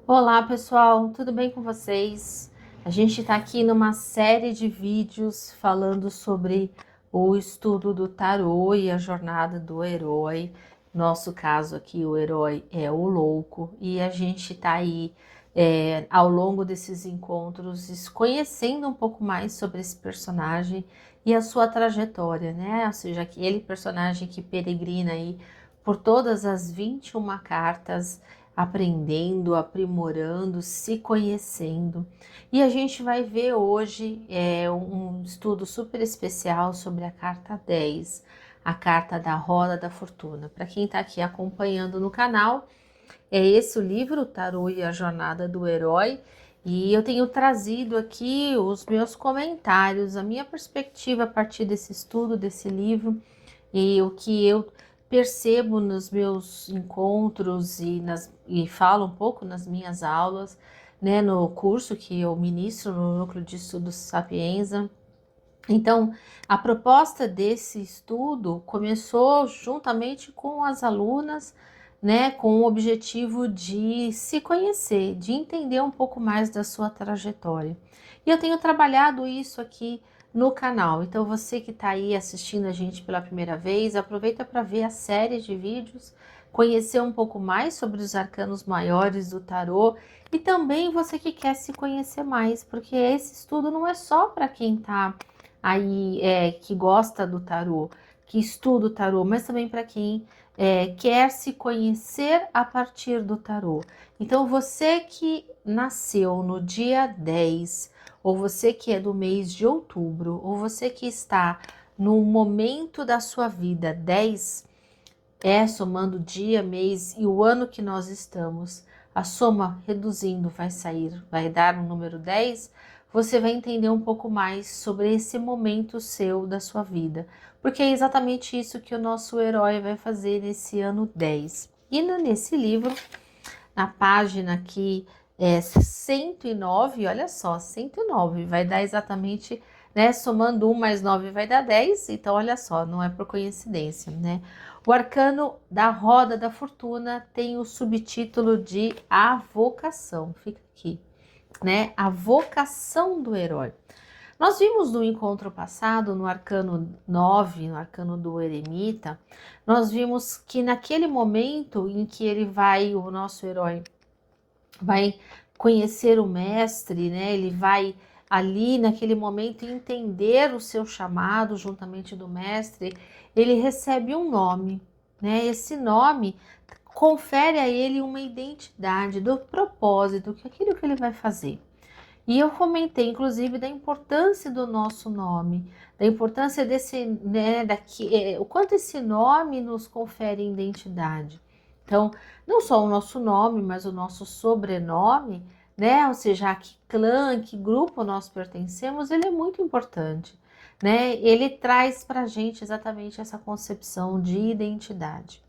Olá pessoal, tudo bem com vocês? A gente está aqui numa série de vídeos falando sobre o estudo do tarô e a jornada do herói. Nosso caso aqui, o herói é o louco, e a gente está aí ao longo desses encontros conhecendo um pouco mais sobre esse personagem e a sua trajetória, né? Ou seja, aquele personagem que peregrina aí por todas as 21 cartas, aprendendo, aprimorando, se conhecendo. E a gente vai ver hoje um estudo super especial sobre a carta 10, a carta da Roda da Fortuna. Para quem está aqui acompanhando no canal, é esse o livro, o Tarô e a Jornada do Herói. E eu tenho trazido aqui os meus comentários, a minha perspectiva a partir desse estudo, desse livro, e o que eu percebo nos meus encontros e falo um pouco nas minhas aulas, né, no curso que eu ministro no Núcleo de Estudos Sapienza. Então, a proposta desse estudo começou juntamente com as alunas, né, com o objetivo de se conhecer, de entender um pouco mais da sua trajetória. E eu tenho trabalhado isso aqui no canal. Então, você que está aí assistindo a gente pela primeira vez, aproveita para ver a série de vídeos, conhecer um pouco mais sobre os arcanos maiores do tarô, e também você que quer se conhecer mais, porque esse estudo não é só para quem está aí que gosta do tarô, que estuda o tarô, mas também para quem quer se conhecer a partir do tarô. Então, você que nasceu no dia 10, ou você que é do mês de outubro, ou você que está no momento da sua vida 10, somando dia, mês e o ano que nós estamos, a soma reduzindo vai sair, vai dar um número 10, você vai entender um pouco mais sobre esse momento seu da sua vida, porque é exatamente isso que o nosso herói vai fazer nesse ano 10. E nesse livro, na página aqui 109, olha só, 109, vai dar exatamente, né, somando 1 mais 9 vai dar 10, então olha só, não é por coincidência, né? O arcano da Roda da Fortuna tem o subtítulo de A Vocação, fica aqui, né? A vocação do herói. Nós vimos no encontro passado, no arcano 9, no arcano do eremita, nós vimos que naquele momento em que o nosso herói vai conhecer o mestre, né? Ele vai ali naquele momento entender o seu chamado juntamente do mestre, ele recebe um nome, né? Esse nome confere a ele uma identidade do propósito, que é aquilo que ele vai fazer. E eu comentei, inclusive, da importância do nosso nome, da importância desse, né, o quanto esse nome nos confere identidade. Então, não só o nosso nome, mas o nosso sobrenome, né? Ou seja, a que clã, que grupo nós pertencemos, ele é muito importante, né? Ele traz para a gente exatamente essa concepção de identidade.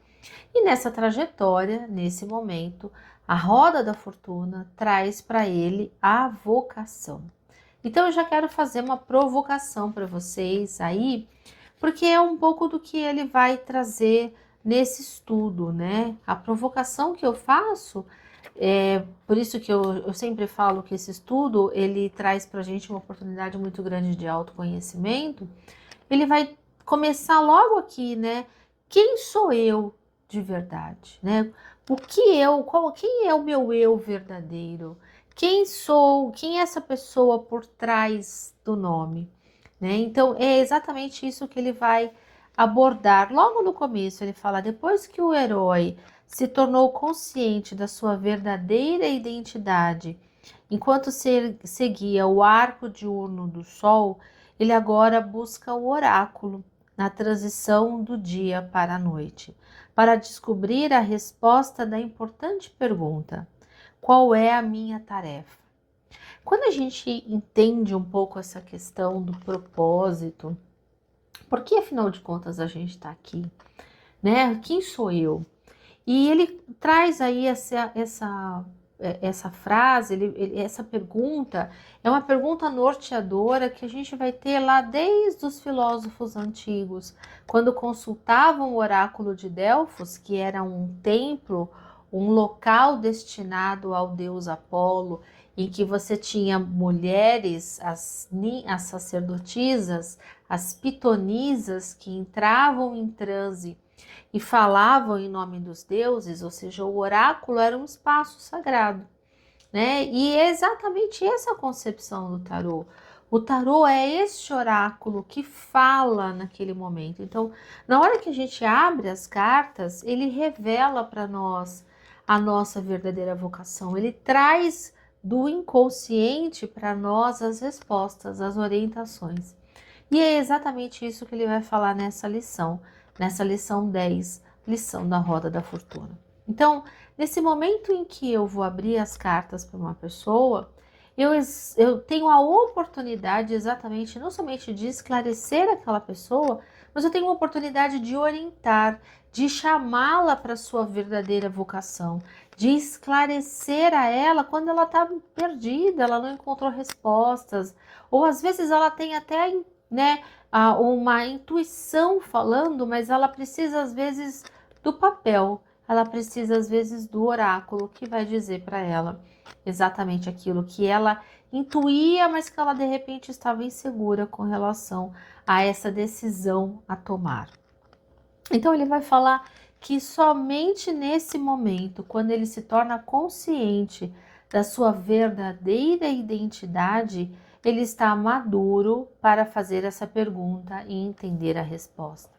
E nessa trajetória, nesse momento, a roda da fortuna traz para ele a vocação. Então eu já quero fazer uma provocação para vocês aí, porque é um pouco do que ele vai trazer nesse estudo, né? A provocação que eu faço, por isso que eu sempre falo que esse estudo, ele traz para a gente uma oportunidade muito grande de autoconhecimento. Ele vai começar logo aqui, né? Quem sou eu de verdade, né? Quem é o meu eu verdadeiro? Quem sou? Quem é essa pessoa por trás do nome, né? Então é exatamente isso que ele vai abordar logo no começo. Ele fala: depois que o herói se tornou consciente da sua verdadeira identidade, enquanto seguia o arco diurno do sol, ele agora busca o oráculo na transição do dia para a noite, para descobrir a resposta da importante pergunta: qual é a minha tarefa? Quando a gente entende um pouco essa questão do propósito, por que afinal de contas a gente está aqui, né? Quem sou eu? E ele traz aí essa frase, essa pergunta, é uma pergunta norteadora que a gente vai ter lá desde os filósofos antigos, quando consultavam o oráculo de Delfos, que era um templo um local destinado ao deus Apolo, em que você tinha mulheres, as sacerdotisas, as pitonisas, que entravam em transe e falavam em nome dos deuses, ou seja, o oráculo era um espaço sagrado, né? E é exatamente essa a concepção do tarô. O tarô é este oráculo que fala naquele momento. Então, na hora que a gente abre as cartas, ele revela para nós a nossa verdadeira vocação. Ele traz do inconsciente para nós as respostas, as orientações. E é exatamente isso que ele vai falar nessa lição 10, lição da Roda da Fortuna. Então, nesse momento em que eu vou abrir as cartas para uma pessoa, eu tenho a oportunidade exatamente, não somente de esclarecer aquela pessoa, mas eu tenho a oportunidade de orientar, de chamá-la para a sua verdadeira vocação, de esclarecer a ela quando ela está perdida, ela não encontrou respostas, ou às vezes ela tem até, né, uma intuição falando, mas ela precisa às vezes do papel, ela precisa às vezes do oráculo que vai dizer para ela exatamente aquilo que ela intuía, mas que ela de repente estava insegura com relação a essa decisão a tomar. Então ele vai falar que somente nesse momento, quando ele se torna consciente da sua verdadeira identidade, ele está maduro para fazer essa pergunta e entender a resposta.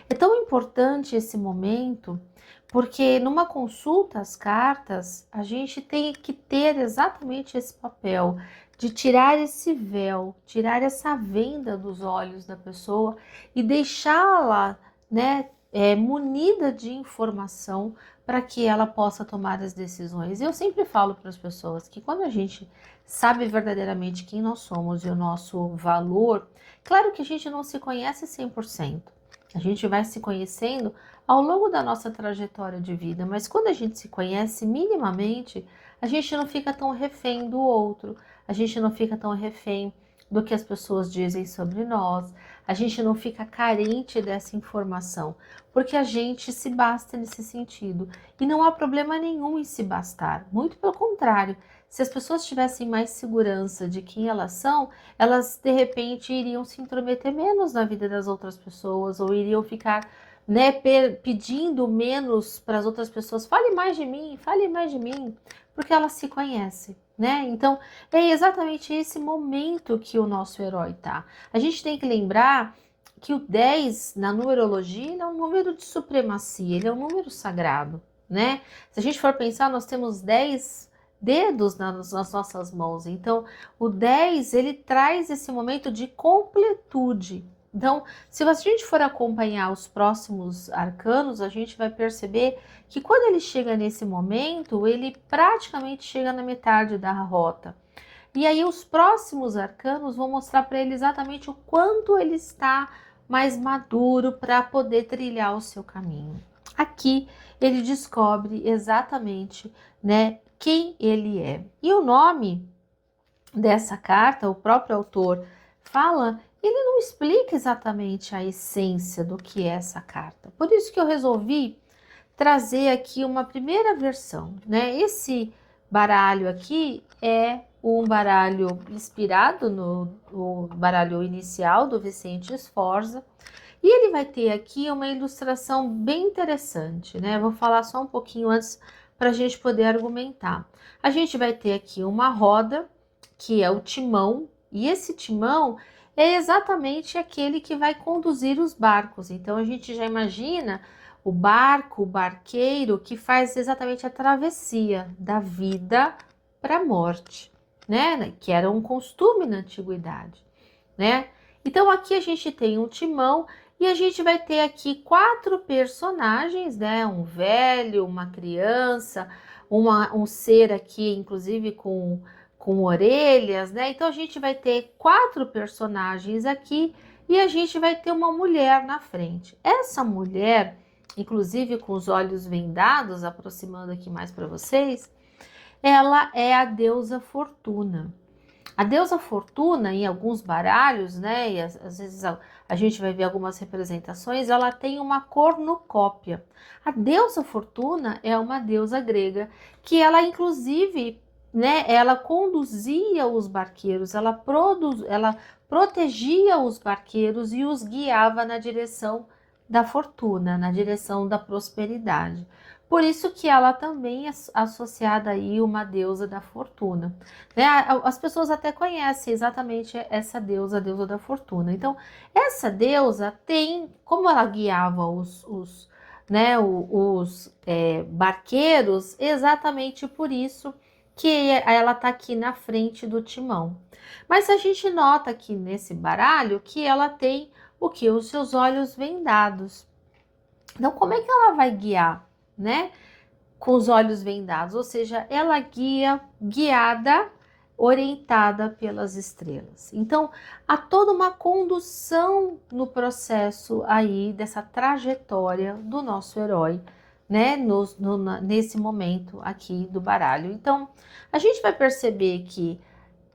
É tão importante esse momento, porque numa consulta às cartas, a gente tem que ter exatamente esse papel de tirar esse véu, tirar essa venda dos olhos da pessoa e deixá-la, né, munida de informação para que ela possa tomar as decisões. Eu sempre falo para as pessoas que quando a gente sabe verdadeiramente quem nós somos e o nosso valor, claro que a gente não se conhece 100%. A gente vai se conhecendo ao longo da nossa trajetória de vida, mas quando a gente se conhece minimamente, a gente não fica tão refém do outro, a gente não fica tão refém do que as pessoas dizem sobre nós, a gente não fica carente dessa informação, porque a gente se basta nesse sentido. E não há problema nenhum em se bastar, muito pelo contrário. Se as pessoas tivessem mais segurança de quem elas são, elas de repente iriam se intrometer menos na vida das outras pessoas, ou iriam ficar, né, pedindo menos para as outras pessoas, fale mais de mim, porque elas se conhecem, né? Então, é exatamente esse momento que o nosso herói tá. A gente tem que lembrar que o 10 na numerologia é um número de supremacia, ele é um número sagrado, né? Se a gente for pensar, nós temos 10 dedos nas nossas mãos. Então, o 10, ele traz esse momento de completude. Então, se a gente for acompanhar os próximos arcanos, a gente vai perceber que quando ele chega nesse momento, ele praticamente chega na metade da rota. E aí os próximos arcanos vão mostrar para ele exatamente o quanto ele está mais maduro para poder trilhar o seu caminho. Aqui ele descobre exatamente, né, quem ele é. E o nome dessa carta, o próprio autor fala, ele não explica exatamente a essência do que é essa carta. Por isso que eu resolvi trazer aqui uma primeira versão, né? Esse baralho aqui é um baralho inspirado no baralho inicial do Vicente Sforza, e ele vai ter aqui uma ilustração bem interessante, né? Eu vou falar só um pouquinho antes para a gente poder argumentar. A gente vai ter aqui uma roda, que é o timão, e esse timão é exatamente aquele que vai conduzir os barcos. Então a gente já imagina o barco, o barqueiro, que faz exatamente a travessia da vida para a morte, né? Que era um costume na antiguidade, né? Então aqui a gente tem um timão e a gente vai ter aqui 4 personagens, né? Um velho, uma criança, um ser aqui, inclusive com orelhas, né? Então a gente vai ter 4 personagens aqui e a gente vai ter uma mulher na frente. Essa mulher, inclusive com os olhos vendados, aproximando aqui mais para vocês, ela é a deusa Fortuna. A deusa Fortuna, em alguns baralhos, né, e às vezes a gente vai ver algumas representações, ela tem uma cornucópia. A deusa Fortuna é uma deusa grega que ela inclusive, né, ela conduzia os barqueiros, ela protegia os barqueiros e os guiava na direção da fortuna, na direção da prosperidade. Por isso que ela também é associada aí uma deusa da fortuna. Né? As pessoas até conhecem exatamente essa deusa, a deusa da fortuna. Então, essa deusa tem, como ela guiava né, barqueiros, exatamente por isso que ela está aqui na frente do timão. Mas a gente nota aqui nesse baralho que ela tem o que? Os seus olhos vendados. Então, como é que ela vai guiar, né? Com os olhos vendados, ou seja, ela guiada, orientada pelas estrelas. Então, há toda uma condução no processo aí dessa trajetória do nosso herói, né? Nesse momento aqui do baralho. Então, a gente vai perceber que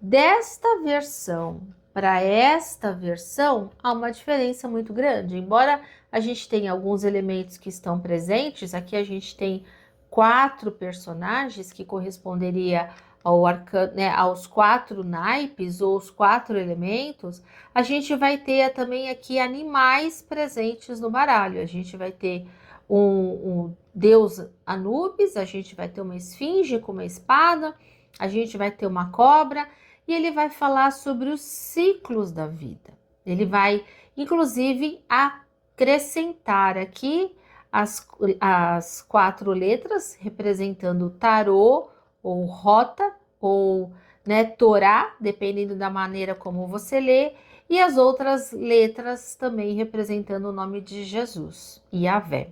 desta versão para esta versão há uma diferença muito grande. Embora a gente tenha alguns elementos que estão presentes, aqui a gente tem 4 personagens que corresponderia ao arcano, né, aos 4 naipes ou os 4 elementos. A gente vai ter também aqui animais presentes no baralho. A gente vai ter um deus Anubis, a gente vai ter uma esfinge com uma espada, a gente vai ter uma cobra. E ele vai falar sobre os ciclos da vida. Ele vai, inclusive, acrescentar aqui as 4 letras, representando tarô, ou rota, ou né, Torá, dependendo da maneira como você lê, e as outras letras também representando o nome de Jesus, Yahvé.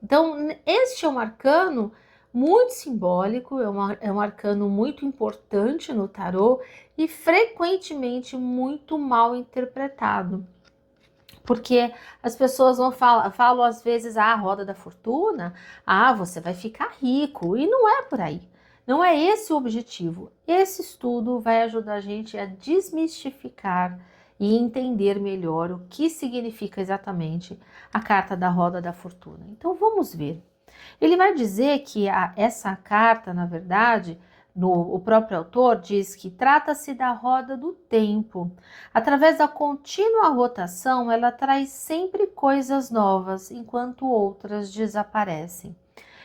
Então, este é um arcano muito simbólico, é um arcano muito importante no tarô e frequentemente muito mal interpretado. Porque as pessoas falam às vezes, a roda da fortuna, você vai ficar rico, e não é por aí. Não é esse o objetivo. Esse estudo vai ajudar a gente a desmistificar e entender melhor o que significa exatamente a carta da roda da fortuna. Então vamos ver. Ele vai dizer que essa carta, na verdade, o próprio autor diz que trata-se da roda do tempo. Através da contínua rotação, ela traz sempre coisas novas, enquanto outras desaparecem.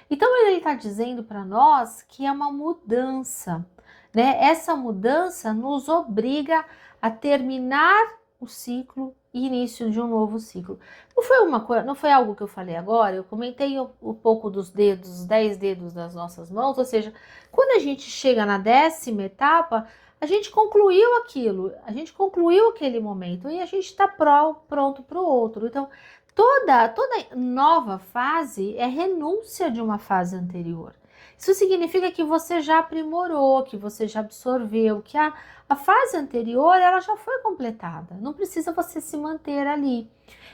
Então ele está dizendo para nós que é uma mudança, né? Essa mudança nos obriga a terminar o ciclo e início de um novo ciclo. Não foi algo que eu falei agora, eu comentei um pouco dos dedos, os 10 dedos das nossas mãos, ou seja, quando a gente chega na 10ª etapa, a gente concluiu aquilo, a gente concluiu aquele momento e a gente está pronto para o outro. Então, toda nova fase é renúncia de uma fase anterior. Isso significa que você já aprimorou, que você já absorveu, que a fase anterior ela já foi completada. Não precisa você se manter ali.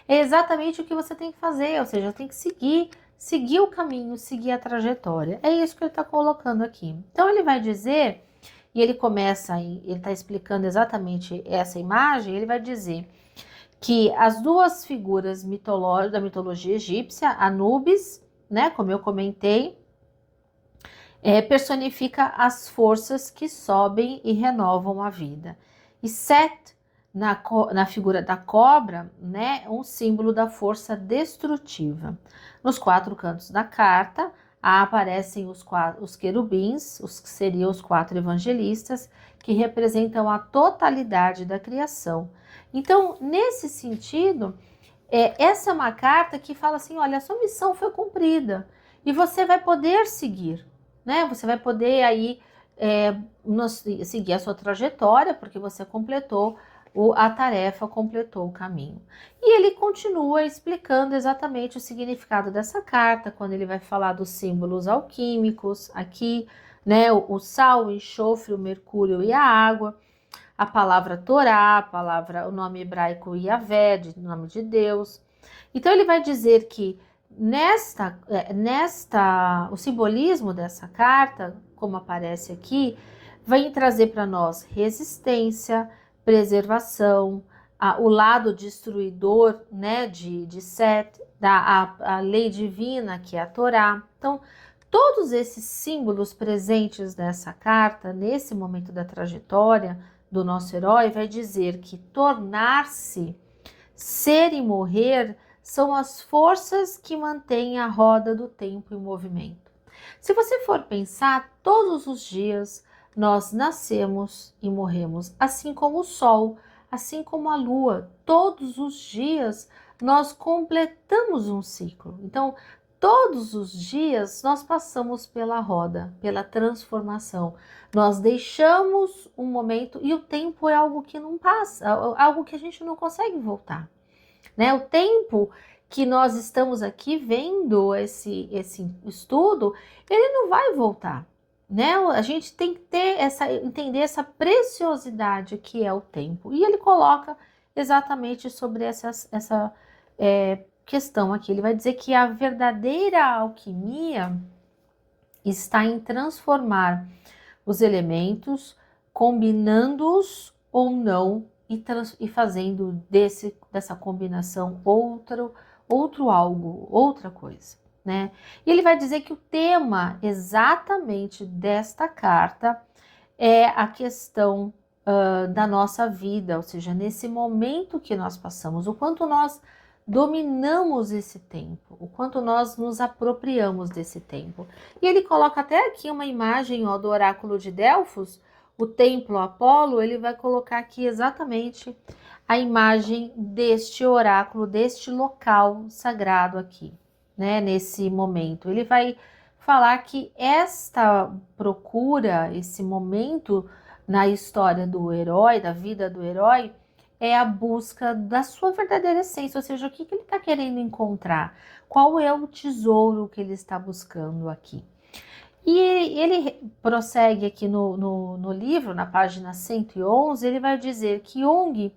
É exatamente o que você tem que fazer, ou seja, tem que seguir o caminho, seguir a trajetória. É isso que ele está colocando aqui. Então ele vai dizer, e ele está explicando exatamente essa imagem, ele vai dizer que as duas figuras da mitologia egípcia, Anubis, né, como eu comentei, personifica as forças que sobem e renovam a vida. E Set, na figura da cobra, né, um símbolo da força destrutiva. Nos 4 cantos da carta, aparecem os querubins, os que seriam os 4 evangelistas, que representam a totalidade da criação. Então, nesse sentido, essa é uma carta que fala assim, olha, a sua missão foi cumprida e você vai poder seguir, né? Você vai poder aí seguir a sua trajetória, porque você completou a tarefa, completou o caminho. E ele continua explicando exatamente o significado dessa carta, quando ele vai falar dos símbolos alquímicos aqui, né? O sal, o enxofre, o mercúrio e a água, a palavra Torá, o nome hebraico Yahvé, o nome de Deus. Então ele vai dizer que o simbolismo dessa carta, como aparece aqui, vai trazer para nós resistência, preservação, o lado destruidor, né, de Sete, a lei divina, que é a Torá. Então, todos esses símbolos presentes nessa carta, nesse momento da trajetória do nosso herói, vai dizer que tornar-se, ser e morrer são as forças que mantêm a roda do tempo em movimento. Se você for pensar, todos os dias nós nascemos e morremos, assim como o sol, assim como a lua. Todos os dias nós completamos um ciclo. Então, todos os dias nós passamos pela roda, pela transformação. Nós deixamos um momento e o tempo é algo que não passa, algo que a gente não consegue voltar, né? O tempo que nós estamos aqui vendo esse estudo, ele não vai voltar, né? A gente tem que ter entender essa preciosidade que é o tempo. E ele coloca exatamente sobre essa questão aqui. Ele vai dizer que a verdadeira alquimia está em transformar os elementos, combinando-os ou não, e fazendo dessa combinação outro algo, outra coisa, né? E ele vai dizer que o tema exatamente desta carta é a questão da nossa vida, ou seja, nesse momento que nós passamos, o quanto nós dominamos esse tempo, o quanto nós nos apropriamos desse tempo. E ele coloca até aqui uma imagem, ó, do oráculo de Delfos, o templo Apolo. Ele vai colocar aqui exatamente a imagem deste oráculo, deste local sagrado aqui, né, nesse momento. Ele vai falar que esta procura, esse momento na história do herói, da vida do herói, é a busca da sua verdadeira essência, ou seja, o que ele está querendo encontrar, qual é o tesouro que ele está buscando aqui. E ele prossegue aqui no livro, na página 111, ele vai dizer que Jung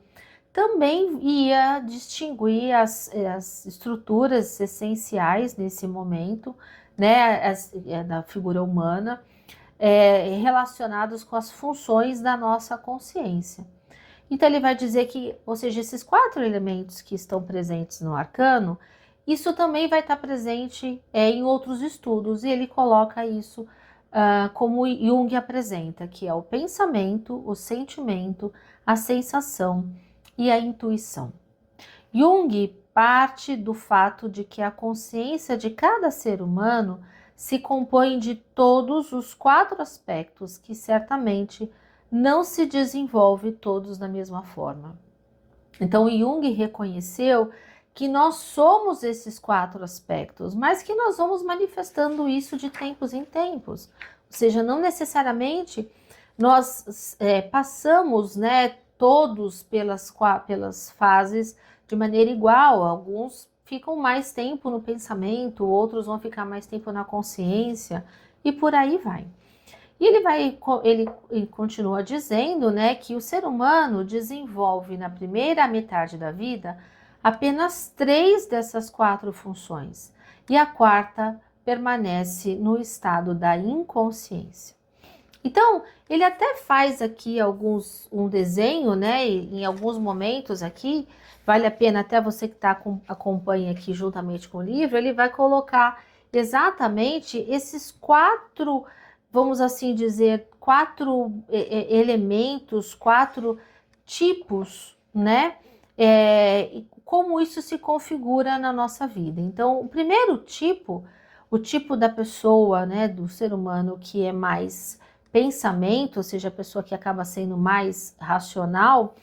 também ia distinguir as estruturas essenciais nesse momento, né, da figura humana, relacionados com as funções da nossa consciência. Então ele vai dizer que, ou seja, esses 4 elementos que estão presentes no arcano, isso também vai estar presente em outros estudos, e ele coloca isso como Jung apresenta, que é o pensamento, o sentimento, a sensação e a intuição. Jung parte do fato de que a consciência de cada ser humano se compõe de todos os 4 aspectos que certamente não se desenvolve todos da mesma forma. Então Jung reconheceu que nós somos esses 4 aspectos, mas que nós vamos manifestando isso de tempos em tempos. Ou seja, não necessariamente nós passamos, né, todos pelas fases de maneira igual. Alguns ficam mais tempo no pensamento, outros vão ficar mais tempo na consciência, e por aí vai. E ele continua dizendo, né, que o ser humano desenvolve na primeira metade da vida apenas 3 dessas 4 funções, e a 4ª permanece no estado da inconsciência. Então, ele até faz aqui um desenho, né, em alguns momentos aqui, vale a pena até você que acompanha aqui juntamente com o livro, ele vai colocar exatamente esses 4, vamos assim dizer, 4 elementos, 4 tipos, né? Como isso se configura na nossa vida. Então, o primeiro tipo, o tipo da pessoa, né, do ser humano que é mais pensamento, ou seja, a pessoa que acaba sendo mais racional,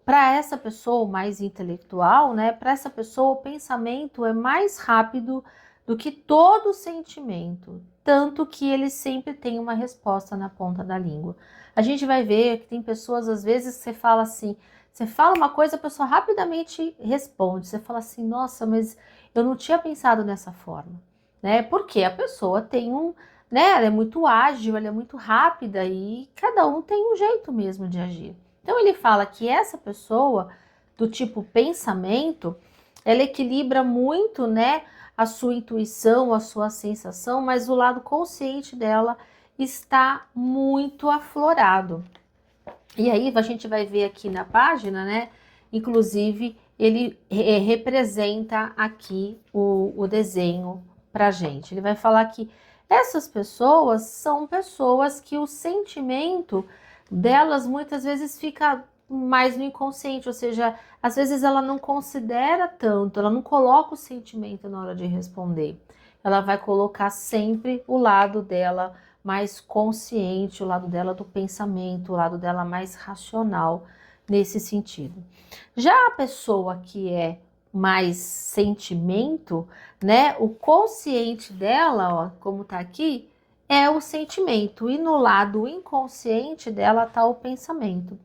para essa pessoa mais intelectual, né, para essa pessoa o pensamento é mais rápido do que todo sentimento, tanto que ele sempre tem uma resposta na ponta da língua. A gente vai ver que tem pessoas, às vezes, que você fala assim, você fala uma coisa, a pessoa rapidamente responde, você fala assim, nossa, mas eu não tinha pensado dessa forma, né, porque a pessoa tem né, ela é muito ágil, ela é muito rápida, e cada um tem um jeito mesmo de agir. Então ele fala que essa pessoa do tipo pensamento, ela equilibra muito, né, a sua intuição, a sua sensação, mas o lado consciente dela está muito aflorado. E aí a gente vai ver aqui na página, né, Inclusive, ele representa aqui o desenho pra gente. Ele vai falar que essas pessoas são pessoas que o sentimento delas muitas vezes fica mais no inconsciente, ou seja, às vezes ela não considera tanto, ela não coloca o sentimento na hora de responder. Ela vai colocar sempre o lado dela mais consciente, o lado dela do pensamento, o lado dela mais racional nesse sentido. Já a pessoa que é mais sentimento, né? O consciente dela, ó, como tá aqui, é o sentimento e no lado inconsciente dela tá o pensamento.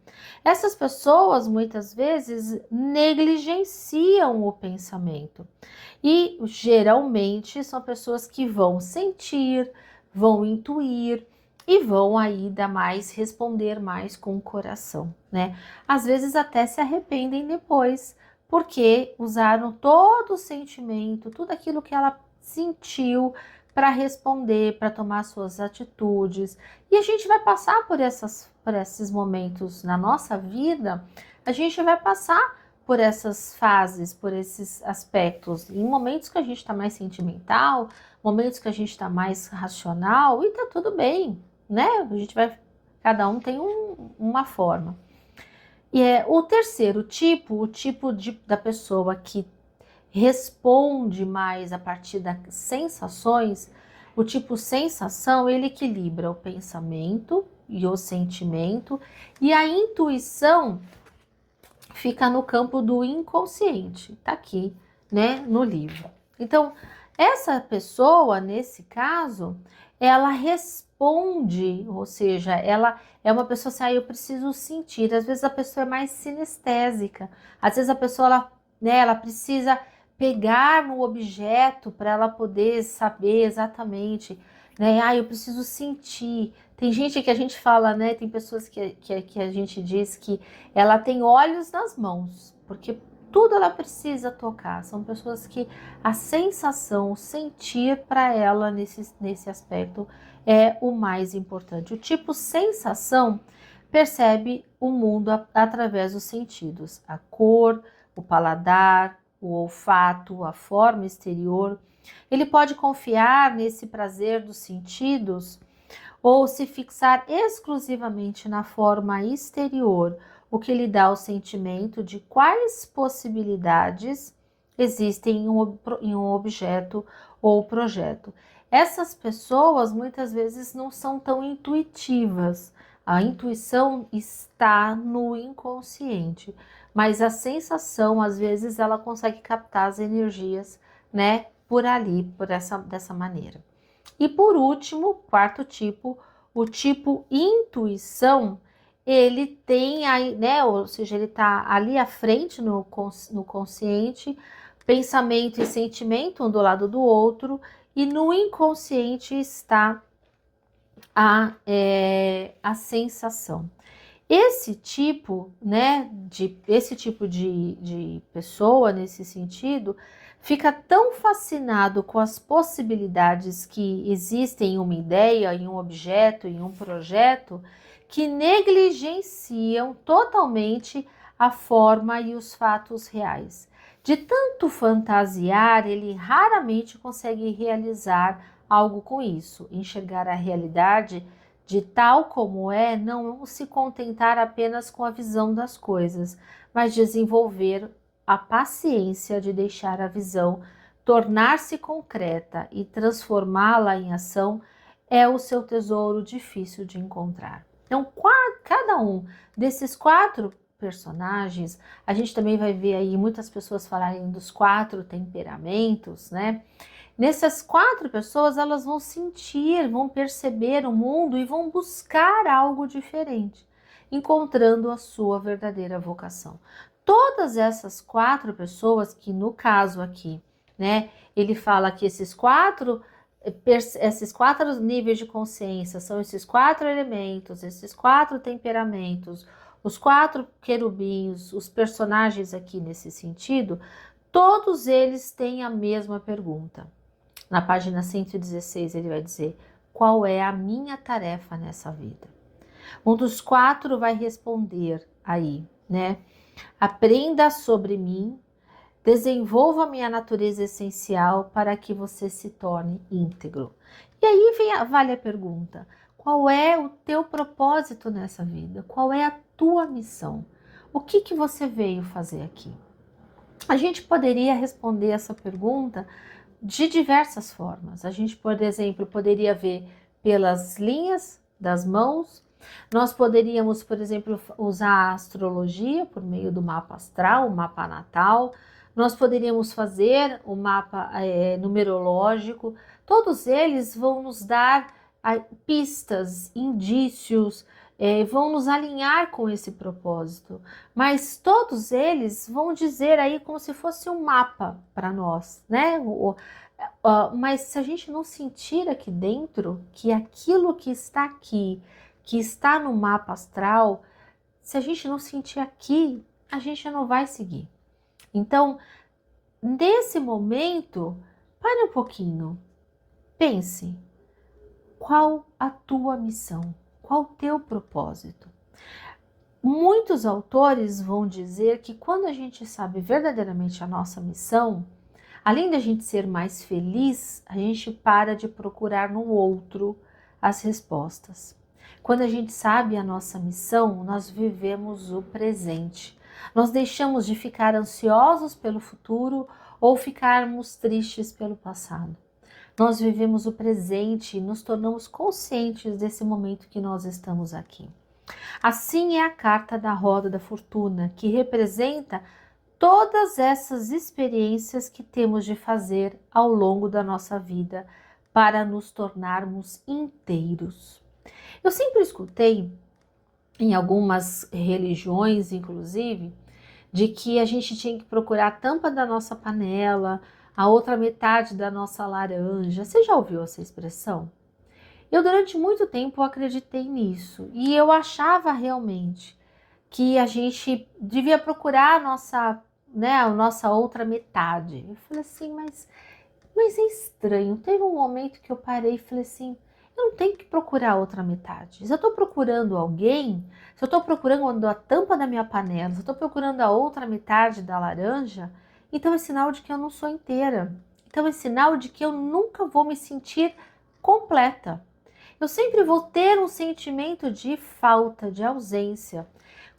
Essas pessoas muitas vezes negligenciam o pensamento e geralmente são pessoas que vão sentir, vão intuir e vão aí dar mais, responder mais com o coração, né? Às vezes até se arrependem depois, porque usaram todo o sentimento, tudo aquilo que ela sentiu para responder, para tomar suas atitudes. E a gente vai passar por esses momentos na nossa vida, a gente vai passar por essas fases, por esses aspectos. Em momentos que a gente está mais sentimental, momentos que a gente está mais racional, e tá tudo bem, né? A gente vai, cada um tem uma forma. E é o terceiro tipo, o tipo da pessoa que responde mais a partir das sensações, o tipo sensação, ele equilibra o pensamento e o sentimento, e a intuição fica no campo do inconsciente, tá aqui, né, no livro. Então, essa pessoa, nesse caso, ela responde, ou seja, ela é uma pessoa assim, eu preciso sentir. Às vezes a pessoa é mais sinestésica, às vezes a pessoa, ela precisa pegar no objeto para ela poder saber exatamente, né, eu preciso sentir. Tem gente que a gente fala, né, tem pessoas que a gente diz que ela tem olhos nas mãos, porque tudo ela precisa tocar. São pessoas que a sensação, o sentir para ela nesse aspecto é o mais importante. O tipo sensação percebe o mundo através dos sentidos, a cor, o paladar, o olfato, a forma exterior. Ele pode confiar nesse prazer dos sentidos ou se fixar exclusivamente na forma exterior, o que lhe dá o sentimento de quais possibilidades existem em um objeto ou projeto. Essas pessoas muitas vezes não são tão intuitivas. A intuição está no inconsciente, mas a sensação, às vezes, ela consegue captar as energias, né, por ali, dessa maneira. E por último, quarto tipo, o tipo intuição, ele tem aí, né, ou seja, ele está ali à frente no consciente, pensamento e sentimento um do lado do outro, e no inconsciente está a sensação. Esse tipo, né, esse tipo de pessoa, nesse sentido, fica tão fascinado com as possibilidades que existem em uma ideia, em um objeto, em um projeto, que negligenciam totalmente a forma e os fatos reais. De tanto fantasiar, ele raramente consegue realizar algo com isso, enxergar a realidade de tal como é, não se contentar apenas com a visão das coisas, mas desenvolver a paciência de deixar a visão tornar-se concreta e transformá-la em ação é o seu tesouro difícil de encontrar. Então, cada um desses quatro personagens, a gente também vai ver aí muitas pessoas falarem dos quatro temperamentos, né? Nessas quatro pessoas, elas vão sentir, vão perceber o mundo e vão buscar algo diferente, encontrando a sua verdadeira vocação. Todas essas quatro pessoas, que no caso aqui, né, ele fala que esses quatro níveis de consciência são esses quatro elementos, esses quatro temperamentos, os quatro querubins, os personagens aqui nesse sentido, todos eles têm a mesma pergunta. Na página 116 ele vai dizer: qual é a minha tarefa nessa vida? Um dos quatro vai responder aí, né? Aprenda sobre mim, desenvolva a minha natureza essencial para que você se torne íntegro. E aí vale a pergunta: qual é o teu propósito nessa vida? Qual é a tua missão? O que você veio fazer aqui? A gente poderia responder essa pergunta de diversas formas. A gente, por exemplo, poderia ver pelas linhas das mãos. Nós poderíamos, por exemplo, usar a astrologia por meio do mapa astral, o mapa natal. Nós poderíamos fazer o mapa numerológico. Todos eles vão nos dar pistas, indícios, vão nos alinhar com esse propósito. Mas todos eles vão dizer aí como se fosse um mapa para nós, né? Mas se a gente não sentir aqui dentro que aquilo que está aqui, que está no mapa astral, se a gente não sentir aqui, a gente não vai seguir. Então, nesse momento, pare um pouquinho, pense, qual a tua missão? Qual o teu propósito? Muitos autores vão dizer que quando a gente sabe verdadeiramente a nossa missão, além da gente ser mais feliz, a gente para de procurar no outro as respostas. Quando a gente sabe a nossa missão, nós vivemos o presente. Nós deixamos de ficar ansiosos pelo futuro ou ficarmos tristes pelo passado. Nós vivemos o presente e nos tornamos conscientes desse momento que nós estamos aqui. Assim é a carta da roda da fortuna, que representa todas essas experiências que temos de fazer ao longo da nossa vida para nos tornarmos inteiros. Eu sempre escutei, em algumas religiões inclusive, de que a gente tinha que procurar a tampa da nossa panela, a outra metade da nossa laranja. Você já ouviu essa expressão? Eu durante muito tempo acreditei nisso e eu achava realmente que a gente devia procurar a nossa outra metade. Eu falei assim, mas é estranho. Teve um momento que eu parei e falei assim, eu não tenho que procurar a outra metade. Se eu estou procurando alguém, se eu estou procurando a tampa da minha panela, se eu estou procurando a outra metade da laranja, então é sinal de que eu não sou inteira. Então é sinal de que eu nunca vou me sentir completa. Eu sempre vou ter um sentimento de falta, de ausência.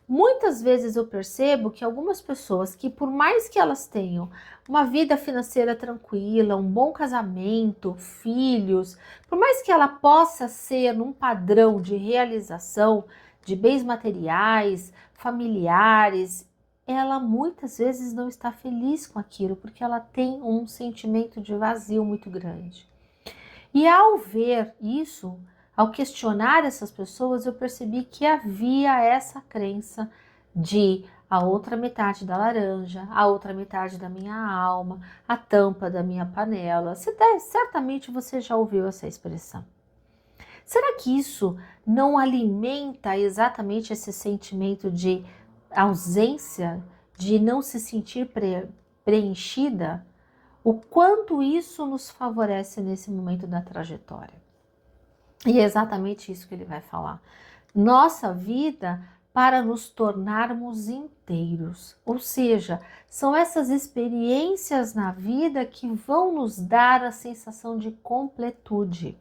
Muitas vezes eu percebo que algumas pessoas que, por mais que elas tenham uma vida financeira tranquila, um bom casamento, filhos, por mais que ela possa ser num padrão de realização de bens materiais, familiares, ela muitas vezes não está feliz com aquilo, porque ela tem um sentimento de vazio muito grande. E ao ver isso, ao questionar essas pessoas, eu percebi que havia essa crença de a outra metade da laranja, a outra metade da minha alma, a tampa da minha panela. Certamente você já ouviu essa expressão. Será que isso não alimenta exatamente esse sentimento de ausência, de não se sentir preenchida? O quanto isso nos favorece nesse momento da trajetória? E é exatamente isso que ele vai falar. Nossa vida para nos tornarmos inteiros. Ou seja, são essas experiências na vida que vão nos dar a sensação de completude,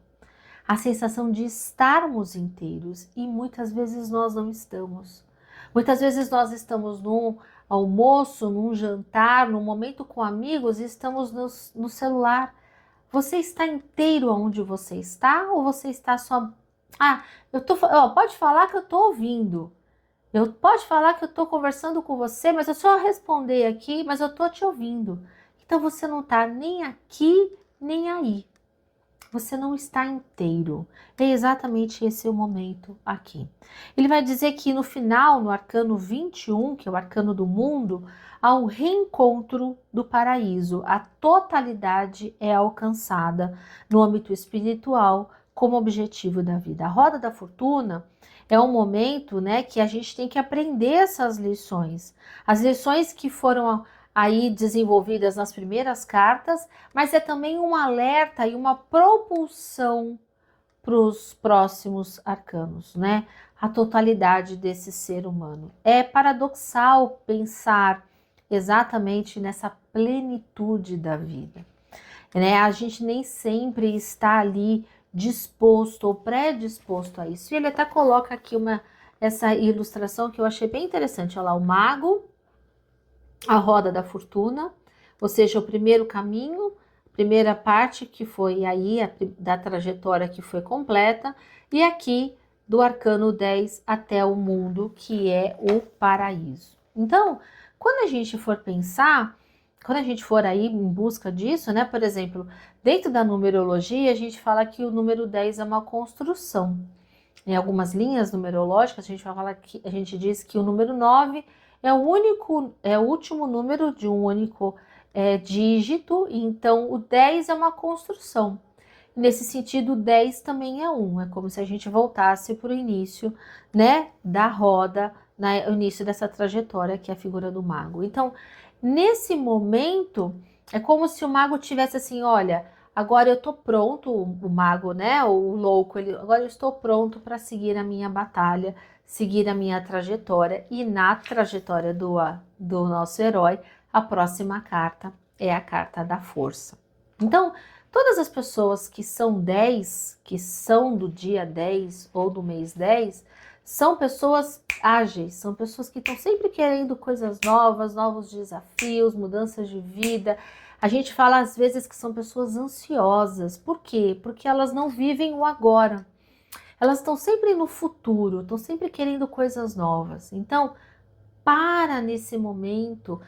a sensação de estarmos inteiros. E muitas vezes nós não estamos. Muitas vezes nós estamos num almoço, num jantar, num momento com amigos e estamos no celular. Você está inteiro onde você está ou você está só... pode falar que eu estou ouvindo. Pode falar que eu estou conversando com você, mas eu só responder aqui, mas eu estou te ouvindo. Então você não está nem aqui, nem aí. Você não está inteiro. É exatamente esse o momento aqui. Ele vai dizer que no final, no arcano 21, que é o arcano do mundo, há um reencontro do paraíso. A totalidade é alcançada no âmbito espiritual como objetivo da vida. A roda da fortuna é um momento, né, que a gente tem que aprender essas lições. As lições que foram aí desenvolvidas nas primeiras cartas, mas é também um alerta e uma propulsão para os próximos arcanos, né? A totalidade desse ser humano. É paradoxal pensar exatamente nessa plenitude da vida, né? A gente nem sempre está ali disposto ou predisposto a isso. E ele até coloca aqui essa ilustração que eu achei bem interessante. Olha lá, o mago, a roda da fortuna, ou seja, o primeiro caminho, primeira parte que foi aí da trajetória que foi completa, e aqui do arcano 10 até o mundo, que é o paraíso. Então, quando a gente for pensar, quando a gente for aí em busca disso, né, por exemplo, dentro da numerologia, a gente fala que o número 10 é uma construção. Em algumas linhas numerológicas, a gente fala que a gente diz que o número 9 é o último número de um único dígito, então o 10 é uma construção. Nesse sentido, o 10 também é 1, é como se a gente voltasse para o início, né, da roda, o início dessa trajetória que é a figura do mago. Então, nesse momento, é como se o mago tivesse assim, olha, agora eu tô pronto, o mago, né, o louco, agora eu estou pronto para seguir a minha batalha, seguir a minha trajetória, e na trajetória do nosso herói, a próxima carta é a carta da força. Então, todas as pessoas que são 10, que são do dia 10 ou do mês 10, são pessoas ágeis, são pessoas que estão sempre querendo coisas novas, novos desafios, mudanças de vida. A gente fala às vezes que são pessoas ansiosas. Por quê? Porque elas não vivem o agora. Elas estão sempre no futuro, estão sempre querendo coisas novas. Então, para nesse momento,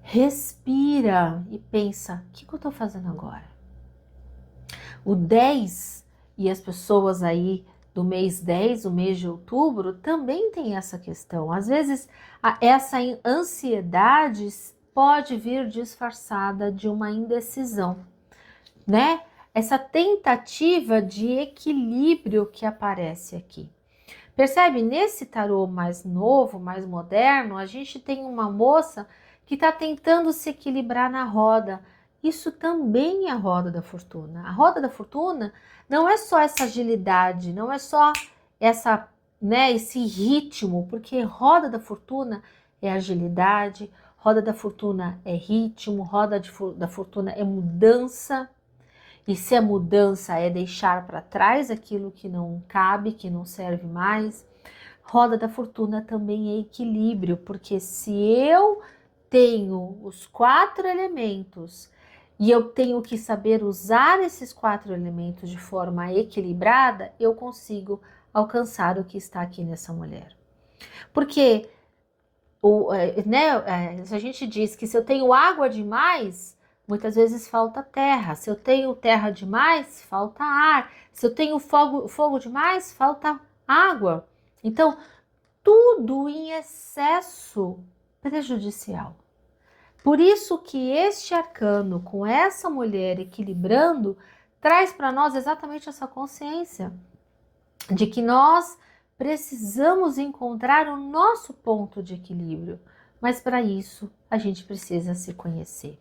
respira e pensa, o que eu estou fazendo agora? O 10 e as pessoas aí do mês 10, o mês de outubro, também tem essa questão. Às vezes, essa ansiedade pode vir disfarçada de uma indecisão, né? Essa tentativa de equilíbrio que aparece aqui. Percebe? Nesse tarô mais novo, mais moderno, a gente tem uma moça que está tentando se equilibrar na roda. Isso também é a roda da fortuna. A roda da fortuna não é só essa agilidade, não é só essa, né, esse ritmo, porque roda da fortuna é agilidade, roda da fortuna é ritmo, da fortuna é mudança. E se a mudança é deixar para trás aquilo que não cabe, que não serve mais, roda da fortuna também é equilíbrio, porque se eu tenho os 4 elementos e eu tenho que saber usar esses 4 elementos de forma equilibrada, eu consigo alcançar o que está aqui nessa mulher. Porque se a gente diz que se eu tenho água demais, muitas vezes falta terra. Se eu tenho terra demais, falta ar. Se eu tenho fogo demais, falta água. Então, tudo em excesso prejudicial. Por isso que este arcano, com essa mulher equilibrando, traz para nós exatamente essa consciência de que nós precisamos encontrar o nosso ponto de equilíbrio, mas para isso a gente precisa se conhecer.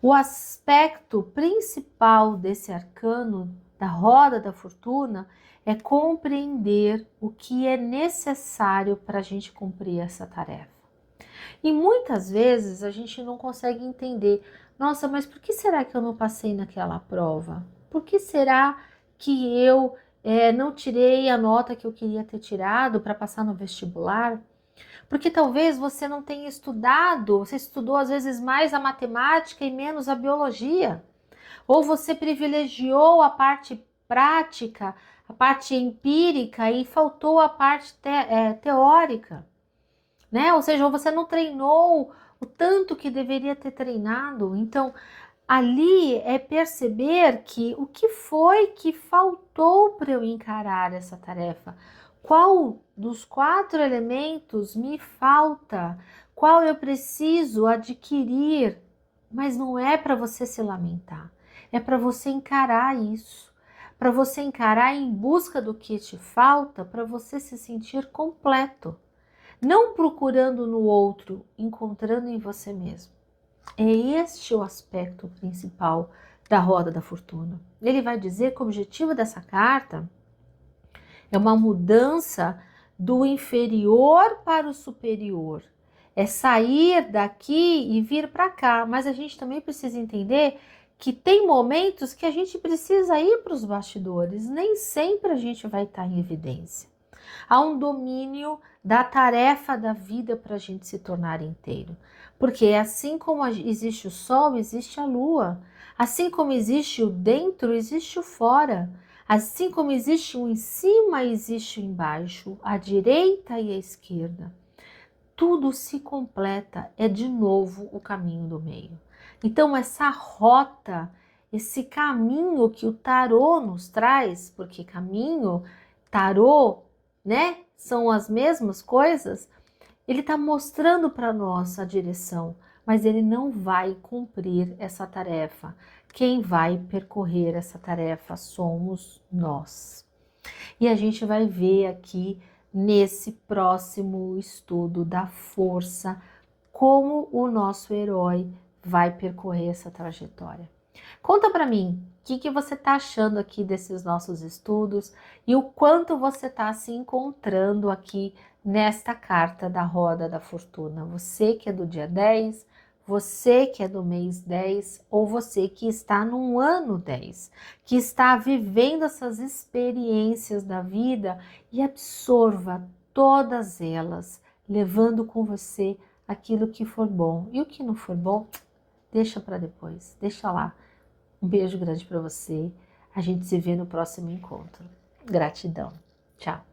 O aspecto principal desse arcano da roda da fortuna é compreender o que é necessário para a gente cumprir essa tarefa. E muitas vezes a gente não consegue entender, nossa, mas por que será que eu não passei naquela prova? Por que será que eu não tirei a nota que eu queria ter tirado para passar no vestibular? Porque talvez você não tenha estudado, você estudou às vezes mais a matemática e menos a biologia. Ou você privilegiou a parte prática, a parte empírica e faltou a parte teórica, né? Ou seja, você não treinou o tanto que deveria ter treinado. Então, ali é perceber que o que foi que faltou para eu encarar essa tarefa? Qual dos 4 elementos me falta? Qual eu preciso adquirir? Mas não é para você se lamentar, é para você encarar isso, para você encarar em busca do que te falta, para você se sentir completo, não procurando no outro, encontrando em você mesmo. É este o aspecto principal da roda da fortuna. Ele vai dizer que o objetivo dessa carta é uma mudança do inferior para o superior. É sair daqui e vir para cá. Mas a gente também precisa entender que tem momentos que a gente precisa ir para os bastidores. Nem sempre a gente vai estar em evidência. Há um domínio da tarefa da vida para a gente se tornar inteiro. Porque assim como existe o sol, existe a lua. Assim como existe o dentro, existe o fora. Assim como existe o em cima, existe o embaixo, a direita e a esquerda. Tudo se completa, é de novo o caminho do meio. Então essa rota, esse caminho que o tarô nos traz, porque caminho, tarô, né, são as mesmas coisas, ele está mostrando para nós a direção, mas ele não vai cumprir essa tarefa. Quem vai percorrer essa tarefa somos nós. E a gente vai ver aqui nesse próximo estudo da força como o nosso herói vai percorrer essa trajetória. Conta para mim, o que você está achando aqui desses nossos estudos e o quanto você está se encontrando aqui nesta carta da Roda da Fortuna. Você que é do dia 10, você que é do mês 10 ou você que está no ano 10, que está vivendo essas experiências da vida e absorva todas elas, levando com você aquilo que for bom. E o que não for bom, deixa para depois, deixa lá. Um beijo grande para você. A gente se vê no próximo encontro. Gratidão. Tchau.